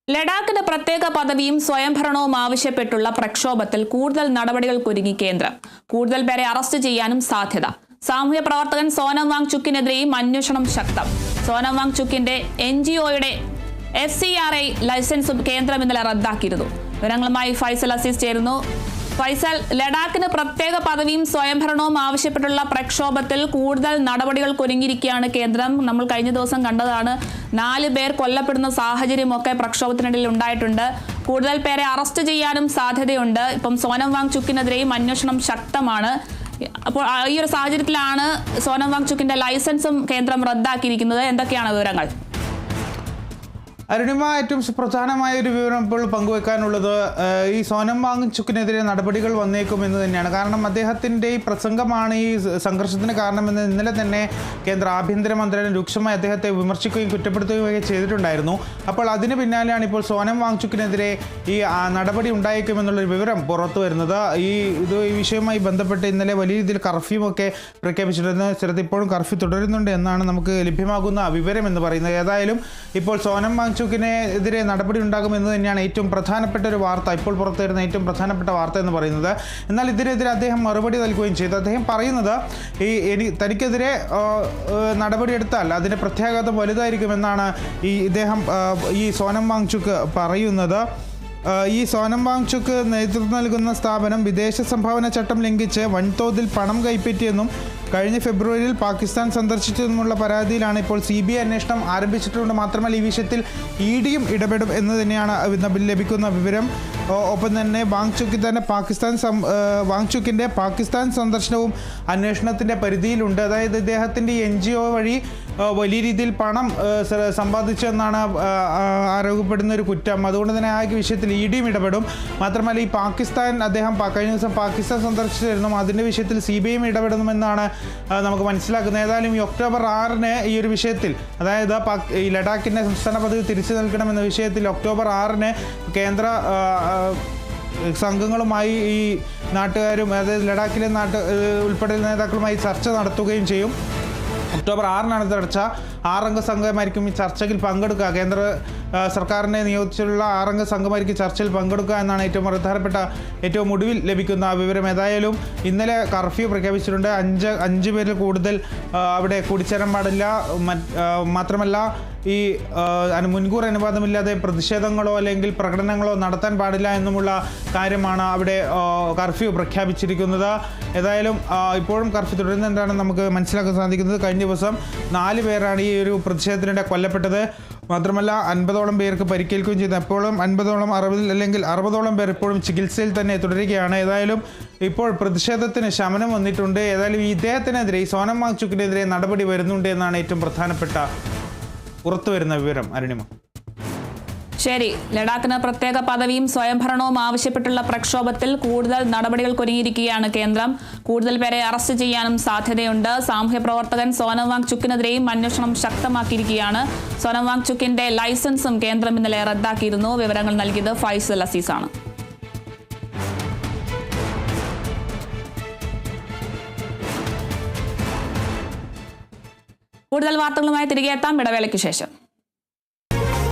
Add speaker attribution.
Speaker 1: ലഡാക്കിന് പ്രത്യേക പദവിയും സ്വയംഭരണവും ആവശ്യപ്പെട്ടുള്ള പ്രക്ഷോഭത്തിൽ കൂടുതൽ നടപടികൾക്കൊരുങ്ങി കേന്ദ്രം. കൂടുതൽ പേരെ അറസ്റ്റ് ചെയ്യാനും സാധ്യത. സാമൂഹ്യ പ്രവർത്തകൻ സോനം വാങ്ചുക്കിനെതിരെയും അന്വേഷണം ശക്തം. സോനം വാങ്ചുക്കിന്റെ NGOയുടെ FCRI ലൈസൻസും കേന്ദ്രം ഇന്നലെ റദ്ദാക്കിയിരുന്നു. വിവരങ്ങളുമായി ഫൈസൽ അസീസ് ചേരുന്നു. ഫൈസൽ, ലഡാക്കിന് പ്രത്യേക പദവിയും സ്വയംഭരണവും ആവശ്യപ്പെട്ടുള്ള പ്രക്ഷോഭത്തിൽ കൂടുതൽ നടപടികൾക്കൊരുങ്ങിയിരിക്കുകയാണ് കേന്ദ്രം. നമ്മൾ കഴിഞ്ഞ ദിവസം കണ്ടതാണ്, 4 പേർ കൊല്ലപ്പെടുന്ന സാഹചര്യമൊക്കെ പ്രക്ഷോഭത്തിനിടയിൽ ഉണ്ടായിട്ടുണ്ട്. കൂടുതൽ പേരെ അറസ്റ്റ് ചെയ്യാനും സാധ്യതയുണ്ട്. ഇപ്പം സോനം വാങ്ചുക്കിനെതിരെയും അന്വേഷണം ശക്തമാണ്. അപ്പോൾ ഈ ഒരു സാഹചര്യത്തിലാണ് സോനം വാങ്ചുക്കിന്റെ ലൈസൻസും കേന്ദ്രം റദ്ദാക്കിയിരിക്കുന്നത്. എന്തൊക്കെയാണ് വിവരങ്ങൾ?
Speaker 2: അരുണിമ, ഏറ്റവും സുപ്രധാനമായ ഒരു വിവരം ഇപ്പോൾ പങ്കുവെക്കാനുള്ളത് ഈ സോനം വാങ്ചുക്കിനെതിരെ നടപടികൾ വന്നേക്കുമെന്ന് തന്നെയാണ്. കാരണം അദ്ദേഹത്തിൻ്റെ ഈ പ്രസംഗമാണ് ഈ സംഘർഷത്തിന് കാരണമെന്ന് ഇന്നലെ തന്നെ കേന്ദ്ര ആഭ്യന്തര മന്ത്രാലയം രൂക്ഷമായി അദ്ദേഹത്തെ വിമർശിക്കുകയും കുറ്റപ്പെടുത്തുകയും ചെയ്തിട്ടുണ്ടായിരുന്നു. അപ്പോൾ അതിന് പിന്നാലെയാണ് ഇപ്പോൾ സോനം വാങ്ചുക്കിനെതിരെ ഈ നടപടി ഉണ്ടായേക്കുമെന്നുള്ളൊരു വിവരം പുറത്തു വരുന്നത്. ഈ വിഷയവുമായി ബന്ധപ്പെട്ട് ഇന്നലെ വലിയ രീതിയിൽ കർഫ്യൂമൊക്കെ പ്രഖ്യാപിച്ചിരുന്ന സ്ഥലത്ത് ഇപ്പോഴും കർഫ്യൂ തുടരുന്നുണ്ട് എന്നാണ് നമുക്ക് ലഭ്യമാകുന്ന വിവരം എന്ന് പറയുന്നത്. ഏതായാലും ഇപ്പോൾ സോനം വാങ്ചുക്കിനെതിരെ നടപടി ഉണ്ടാകുമെന്ന് തന്നെയാണ് ഏറ്റവും പ്രധാനപ്പെട്ട ഒരു വാർത്ത, ഇപ്പോൾ പുറത്തു വരുന്ന ഏറ്റവും പ്രധാനപ്പെട്ട വാർത്ത എന്ന് പറയുന്നത്. എന്നാൽ ഇതിനെതിരെ അദ്ദേഹം മറുപടി നൽകുകയും ചെയ്തു. അദ്ദേഹം പറയുന്നത് തനിക്കെതിരെ നടപടിയെടുത്താൽ അതിൻ്റെ പ്രത്യാഘാതം വലുതായിരിക്കുമെന്നാണ് ഇദ്ദേഹം ഈ സോനം വാങ്ചുക്ക് പറയുന്നത്. ഈ സോനം വാങ്ചുക്ക് നേതൃത്വം നൽകുന്ന സ്ഥാപനം വിദേശ സംഭാവന ചട്ടം ലംഘിച്ച് വൻതോതിൽ പണം കൈപ്പറ്റിയെന്നും കഴിഞ്ഞ ഫെബ്രുവരിയിൽ പാകിസ്ഥാൻ സന്ദർശിച്ചെന്നുമുള്ള പരാതിയിലാണ് ഇപ്പോൾ CBI അന്വേഷണം ആരംഭിച്ചിട്ടുണ്ട്. മാത്രമല്ല ഈ വിഷയത്തിൽ EDയും ഇടപെടും എന്ന് തന്നെയാണ് ലഭിക്കുന്ന വിവരം. ഒപ്പം തന്നെ വാങ്ചുക്കിൻ്റെ പാകിസ്ഥാൻ സന്ദർശനവും അന്വേഷണത്തിൻ്റെ പരിധിയിലുണ്ട്. അതായത് ഇദ്ദേഹത്തിൻ്റെ NGO വഴി വലിയ രീതിയിൽ പണം സമ്പാദിച്ചെന്നാണ് ആരോപപ്പെടുന്ന ഒരു കുറ്റം. അതുകൊണ്ട് തന്നെ ആ വിഷയത്തിൽ EDയും ഇടപെടും. മാത്രമല്ല ഈ അദ്ദേഹം കഴിഞ്ഞ ദിവസം പാകിസ്ഥാൻ സന്ദർശിച്ചിരുന്നു. അതിൻ്റെ വിഷയത്തിൽ CBIയും ഇടപെടുമെന്നാണ് നമുക്ക് മനസ്സിലാക്കുന്നത്. ഏതായാലും ഈ ഒക്ടോബർ 6-ന് ഈ ഒരു വിഷയത്തിൽ, അതായത് ഈ ലഡാക്കിൻ്റെ സംസ്ഥാന പദവി തിരിച്ചു നൽകണമെന്ന വിഷയത്തിൽ ഒക്ടോബർ 6-ന് കേന്ദ്ര സംഘങ്ങളുമായി ഈ നാട്ടുകാരും, അതായത് ലഡാക്കിലെ ഉൾപ്പെടെയുള്ള നേതാക്കളുമായി ചർച്ച നടത്തുകയും ചെയ്യും. ഒക്ടോബർ 6-നാണ് ചർച്ച. 6-അംഗ സംഘമായിരിക്കും ഈ ചർച്ചയിൽ പങ്കെടുക്കുക. കേന്ദ്ര സർക്കാരിനെ നിയോഗിച്ചിട്ടുള്ള 6-അംഗ സംഘമായിരിക്കും ചർച്ചയിൽ പങ്കെടുക്കുക എന്നാണ് ഏറ്റവും ഒടുവിൽ ലഭിക്കുന്ന വിവരം. ഏതായാലും ഇന്നലെ കർഫ്യൂ പ്രഖ്യാപിച്ചിട്ടുണ്ട്. 5 പേരിൽ കൂടുതൽ അവിടെ കൂടിച്ചേരാൻ പാടില്ല. മാത്രമല്ല ഈ മുൻകൂർ അനുവാദമില്ലാതെ പ്രതിഷേധങ്ങളോ അല്ലെങ്കിൽ പ്രകടനങ്ങളോ നടത്താൻ പാടില്ല എന്നുമുള്ള കാര്യമാണ് അവിടെ കർഫ്യൂ പ്രഖ്യാപിച്ചിരിക്കുന്നത്. ഏതായാലും ഇപ്പോഴും കർഫ്യൂ തുടരുന്നതാണ് നമുക്ക് മനസ്സിലാക്കാൻ സാധിക്കുന്നത്. കഴിഞ്ഞ ദിവസം 4 പേരാണ് ഈ ഒരു പ്രതിഷേധത്തിനിടെ കൊല്ലപ്പെട്ടത്. മാത്രമല്ല 50ഓളം പേർക്ക് പരിക്കേൽക്കുകയും ചെയ്തു. എപ്പോഴും 50ഓളം 60 അല്ലെങ്കിൽ 60ഓളം പേർ ഇപ്പോഴും ചികിത്സയിൽ തന്നെ തുടരുകയാണ്. ഏതായാലും ഇപ്പോൾ പ്രതിഷേധത്തിന് ശമനം വന്നിട്ടുണ്ട്. ഏതായാലും ഇദ്ദേഹത്തിനെതിരെ, ഈ സോനം വാങ്ചുക്കിനെതിരെ നടപടി വരുന്നുണ്ട് എന്നാണ് ഏറ്റവും പ്രധാനപ്പെട്ട പുറത്തുവരുന്ന വിവരം. അരുണിമ,
Speaker 1: ശരി. ലഡാക്കിന് പ്രത്യേക പദവിയും സ്വയംഭരണവും ആവശ്യപ്പെട്ടുള്ള പ്രക്ഷോഭത്തിൽ കൂടുതൽ നടപടികൾക്കൊരുങ്ങിയിരിക്കുകയാണ് കേന്ദ്രം. കൂടുതൽ പേരെ അറസ്റ്റ് ചെയ്യാനും സാധ്യതയുണ്ട്. സാമൂഹ്യ പ്രവർത്തകൻ സോനം വാങ്ചുക്കിനെതിരെയും അന്വേഷണം ശക്തമാക്കിയിരിക്കുകയാണ്. സോനം വാങ്ചുക്കിന്റെ ലൈസൻസും കേന്ദ്രം ഇന്നലെ റദ്ദാക്കിയിരുന്നു. വിവരങ്ങൾ നൽകിയത് ഫൈസൽ അസീസാണ്. കൂടുതൽ വാർത്തകളുമായി തിരികെ എത്താം ഇടവേളയ്ക്ക് ശേഷം.